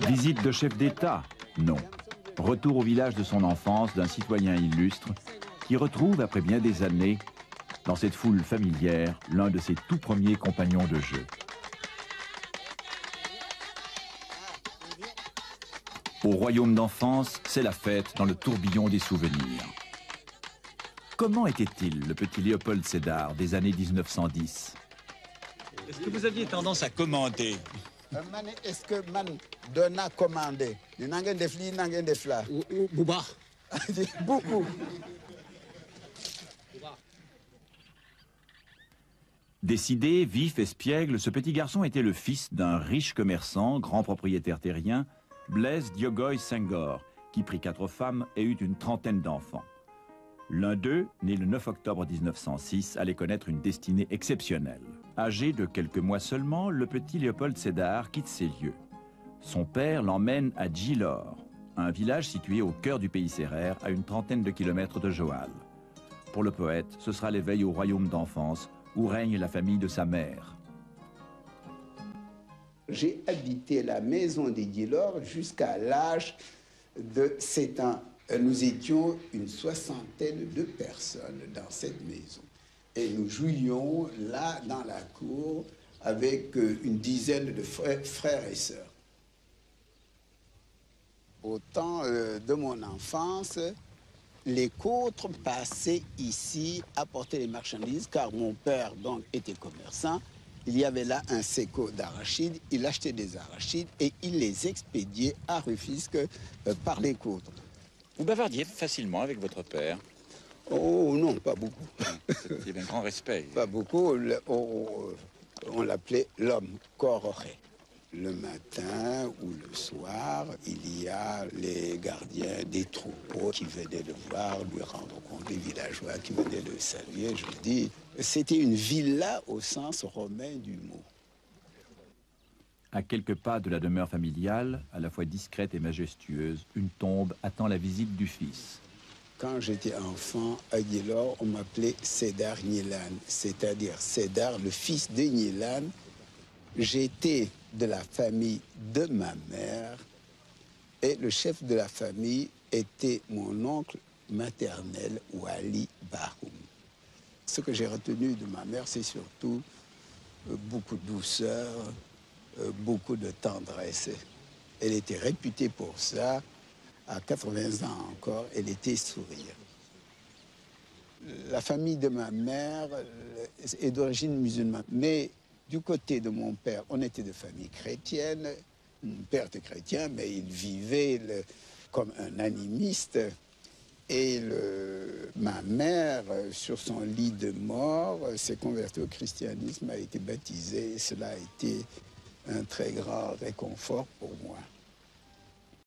Visite de chef d'État? Non. Retour au village de son enfance d'un citoyen illustre qui retrouve, après bien des années, dans cette foule familière, l'un de ses tout premiers compagnons de jeu. Au royaume d'enfance, c'est la fête dans le tourbillon des souvenirs. Comment était-il, le petit Léopold Sédar des années 1910? Est-ce que vous aviez tendance à commander? Est-ce que man donne à commander? Bouba. Beaucoup. Décidé, vif, espiègle, ce petit garçon était le fils d'un riche commerçant, grand propriétaire terrien, Blaise Diogoy Senghor, qui prit 4 femmes et eut une trentaine d'enfants. L'un d'eux, né le 9 octobre 1906, allait connaître une destinée exceptionnelle. Âgé de quelques mois seulement, le petit Léopold Sédar quitte ces lieux. Son père l'emmène à Djilor, un village situé au cœur du pays sérère, à une trentaine de kilomètres de Joal. Pour le poète, ce sera l'éveil au royaume d'enfance, où règne la famille de sa mère. J'ai habité la maison de Djilor jusqu'à l'âge de 7 ans. Nous étions une soixantaine de personnes dans cette maison. Et nous jouions là, dans la cour, avec une dizaine de frères et sœurs. Au temps de mon enfance, les côtres passaient ici apporter les marchandises, car mon père donc était commerçant. Il y avait là un séco d'arachides, il achetait des arachides et il les expédiait à Rufisque par les côtres. Vous bavardiez facilement avec votre père? Oh non, pas beaucoup. C'était un grand respect. Pas beaucoup. On l'appelait l'homme cororé. Le matin ou le soir, il y a les gardiens des troupeaux qui venaient le voir, lui rendre compte, des villageois qui venaient le saluer. Je vous dis, c'était une villa au sens romain du mot. À quelques pas de la demeure familiale, à la fois discrète et majestueuse, une tombe attend la visite du fils. Quand j'étais enfant, à Djilor, on m'appelait Sédar Gnilan, c'est-à-dire Sédar, le fils de Gnilan. J'étais de la famille de ma mère et le chef de la famille était mon oncle maternel, Wali Bahoum. Ce que j'ai retenu de ma mère, c'est surtout beaucoup de douceur, beaucoup de tendresse. Elle était réputée pour ça. À 80 ans encore, elle était sourire. La famille de ma mère est d'origine musulmane, mais du côté de mon père, on était de famille chrétienne. Mon père était chrétien, mais il vivait comme un animiste. Et ma mère, sur son lit de mort, s'est convertie au christianisme, a été baptisée. Et cela a été un très grand réconfort pour moi.